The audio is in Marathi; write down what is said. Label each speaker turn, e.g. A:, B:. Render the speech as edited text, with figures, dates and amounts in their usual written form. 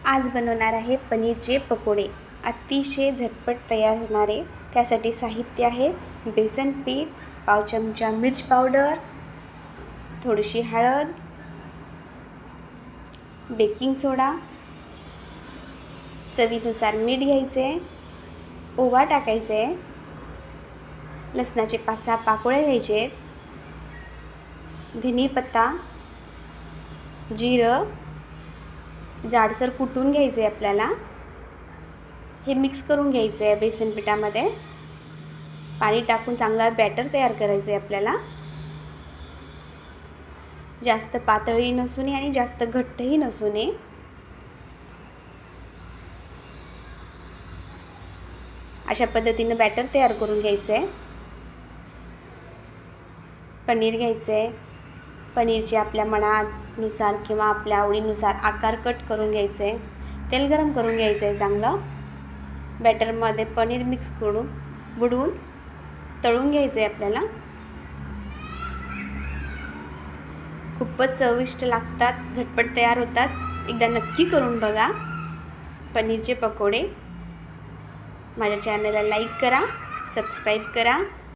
A: आज बनवणार आहे पनीरचे पकोडे। अतिशय झटपट तयार होणारे। त्यासाठी साहित्य आहे बेसन पीठ, पाव चमचा मिर्च पावडर, थोडीशी हळद, बेकिंग सोडा, चवीनुसार मीठ घ्यायचे, ओवा टाकायचे, लसणाचे 5-6 पाकळ्या घ्यायचे, धनी पत्ता, जिरं जाडसर कुटून घ्यायचे आपल्याला। हे मिक्स करून घ्यायचे आहे बेसन पिठामध्ये। पाणी टाकून चांगला बॅटर तयार करायचे आहे आपल्याला। जास्त पातळही नसू नये आणि जास्त घट्टही नसू नये। अशा पद्धतीने बॅटर तयार करून घ्यायचे आहे। पनीर घ्यायचे आहे। पनीरचे आपल्या मनानुसार किंवा आपल्या आवडीनुसार आकार कट करून घ्यायचे। तेल गरम करून घ्यायचं आहे चांगलं। बॅटरमध्ये पनीर मिक्स करून बुडवून तळून घ्यायचे आहे आपल्याला। खूपच चविष्ट लागतात, झटपट तयार होतात। एकदा नक्की करून बघा पनीरचे पकोडे। माझ्या चॅनलला लाईक करा, सबस्क्राईब करा।